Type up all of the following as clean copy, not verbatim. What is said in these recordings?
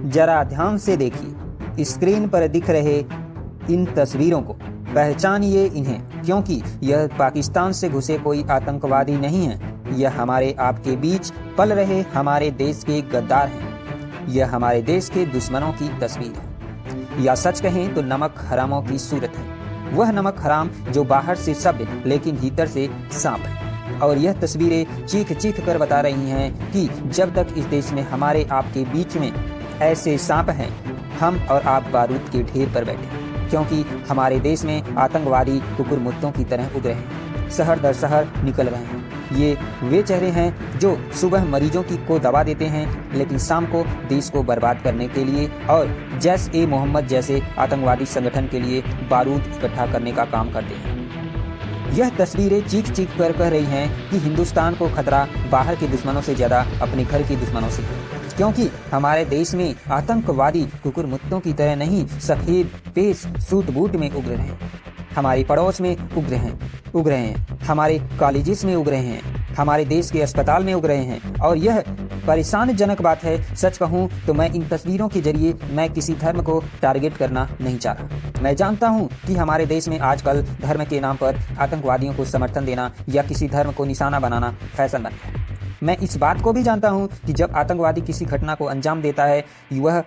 जरा ध्यान से देखिए, स्क्रीन पर दिख रहे इन तस्वीरों को पहचानिए इन्हें, क्योंकि यह पाकिस्तान से घुसे कोई आतंकवादी नहीं है। यह हमारे आपके बीच पल रहे हमारे देश के गद्दार हैं। यह हमारे देश के दुश्मनों की तस्वीर है, या सच कहें तो नमक हरामों की सूरत है। वह नमक हराम जो बाहर से सभ्य लेकिन भीतर से सांप है। और यह तस्वीरें चीख चीख कर बता रही हैं कि जब तक इस देश में हमारे आपके बीच में ऐसे सांप हैं, हम और आप बारूद के ढेर पर बैठे, क्योंकि हमारे देश में आतंकवादी कुकुर मुत्तों की तरह उग रहे हैं, शहर दर शहर निकल रहे हैं। ये वे चेहरे हैं जो सुबह मरीजों को दवा देते हैं, लेकिन शाम को देश को बर्बाद करने के लिए और जैश-ए-मोहम्मद जैसे आतंकवादी संगठन के लिए बारूद इकट्ठा करने का काम करते हैं। यह तस्वीरें चीख चीख कर कह रही हैं कि हिंदुस्तान को खतरा बाहर के दुश्मनों से ज्यादा अपने घर के दुश्मनों से है, क्योंकि हमारे देश में आतंकवादी कुकुर मुत्तों की तरह नहीं सफेद पेश सूट बूट में उग रहे हैं। हमारे पड़ोस में उग रहे हैं, हमारे कॉलेजेस में उग रहे हैं, हमारे देश के अस्पताल में उग रहे हैं। और यह परेशानजनक बात है। सच कहूँ तो मैं इन तस्वीरों के जरिए मैं किसी धर्म को टारगेट करना नहीं चाह रहा। मैं जानता हूँ कि हमारे देश में आजकल धर्म के नाम पर आतंकवादियों को समर्थन देना या किसी धर्म को निशाना बनाना फैशन बन गया है। मैं इस बात को भी जानता हूँ कि जब आतंकवादी किसी घटना को अंजाम देता है, वह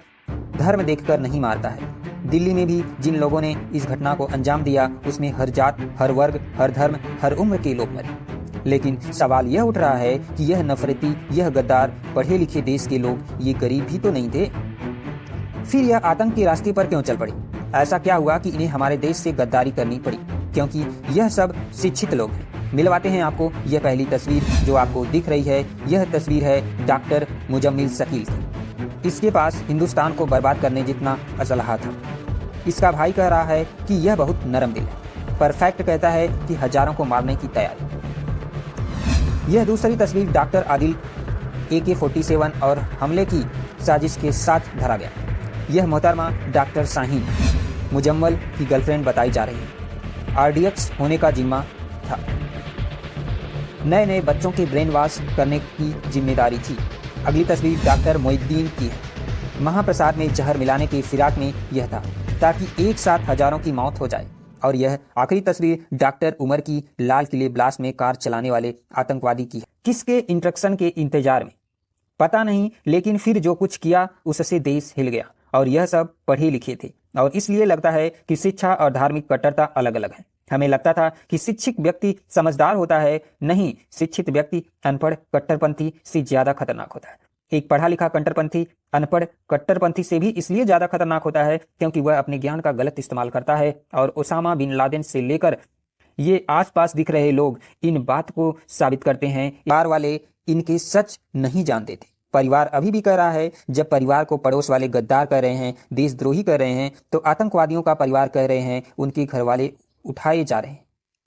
धर्म देखकर नहीं मारता है। दिल्ली में भी जिन लोगों ने इस घटना को अंजाम दिया, उसमें हर जात, हर वर्ग, हर धर्म, हर उम्र के लोग मरे। लेकिन सवाल यह उठ रहा है कि यह नफरती, यह गद्दार पढ़े लिखे देश के लोग ये गरीब भी तो नहीं थे। फिर यह आतंक के रास्ते पर क्यों चल पड़ी? ऐसा क्या हुआ कि इन्हें हमारे देश से गद्दारी करनी पड़ी? क्योंकि यह सब शिक्षित लोग हैं। मिलवाते हैं आपको यह पहली तस्वीर जो आपको दिख रही है। यह तस्वीर है डॉक्टर मुजम्मिल शकील की। इसके पास हिंदुस्तान को बर्बाद करने जितना असलहा था। इसका भाई कह रहा है कि यह बहुत नरम दिल है। परफेक्ट कहता है कि हजारों को मारने की तैयारी। यह दूसरी तस्वीर डॉक्टर आदिल AK-47 और हमले की साजिश के साथ धरा गया। यह मोहतरमा डॉक्टर शाहीन मुजम्मल की गर्लफ्रेंड बताई जा रही है। RDX होने का जिम्मा था। नए नए बच्चों के ब्रेन वॉश करने की जिम्मेदारी थी। अगली तस्वीर डॉक्टर मोइनुद्दीन की है। महाप्रसाद में जहर मिलाने की फिराक में यह था ताकि एक साथ हजारों की मौत हो जाए। और यह आखिरी तस्वीर डॉक्टर उमर की लाल किले ब्लास्ट में कार चलाने वाले आतंकवादी की है। किसके इंस्ट्रक्शन के इंतजार में पता नहीं, लेकिन फिर जो कुछ किया उससे देश हिल गया। और यह सब पढ़े लिखे थे, और इसलिए लगता है कि शिक्षा और धार्मिक कट्टरता अलग अलग है। हमें लगता था कि शिक्षित व्यक्ति समझदार होता है, नहीं, शिक्षित व्यक्ति अनपढ़ कट्टरपंथी से ज्यादा खतरनाक होता है। एक पढ़ा लिखा कट्टरपंथी अनपढ़ कट्टरपंथी से भी इसलिए ज्यादा खतरनाक होता है क्योंकि वह अपने ज्ञान का गलत इस्तेमाल करता है। और ओसामा बिन लादेन से लेकर ये आसपास दिख रहे लोग इन बात को साबित करते हैं। परिवार वाले इनके सच नहीं जानते थे। परिवार अभी भी कह रहा है। जब परिवार को पड़ोस वाले गद्दार कह रहे हैं, देशद्रोही कह रहे हैं, तो आतंकवादियों का परिवार कह रहे हैं उनके घर वाले उठाए जा रहे हैं।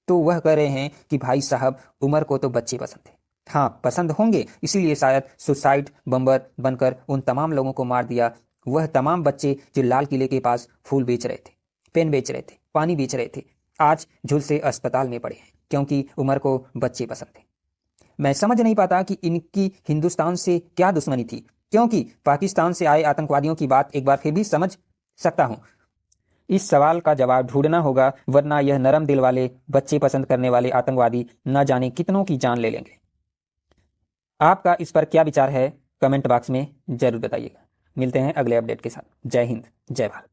तो वह कह रहे हैं कि भाई साहब, उमर को तो बच्चे पसंद थे। हाँ, पसंद होंगे, इसीलिए शायद सुसाइड बम्बर बनकर उन तमाम लोगों को मार दिया। वह तमाम बच्चे जो लाल किले के पास फूल बेच रहे थे, पेन बेच रहे थे, पानी बेच रहे थे, आज झुलसे अस्पताल में पड़े हैं क्योंकि उमर को बच्चे पसंद थे। मैं समझ नहीं पाता कि इनकी हिंदुस्तान से क्या दुश्मनी थी, क्योंकि पाकिस्तान से आए आतंकवादियों की बात एक बार फिर भी समझ सकता हूँ। इस सवाल का जवाब ढूंढना होगा, वरना यह नरम दिल वाले, बच्चे पसंद करने वाले आतंकवादी न जाने कितनों की जान ले लेंगे। आपका इस पर क्या विचार है, कमेंट बॉक्स में जरूर बताइएगा। मिलते हैं अगले अपडेट के साथ। जय हिंद, जय भारत।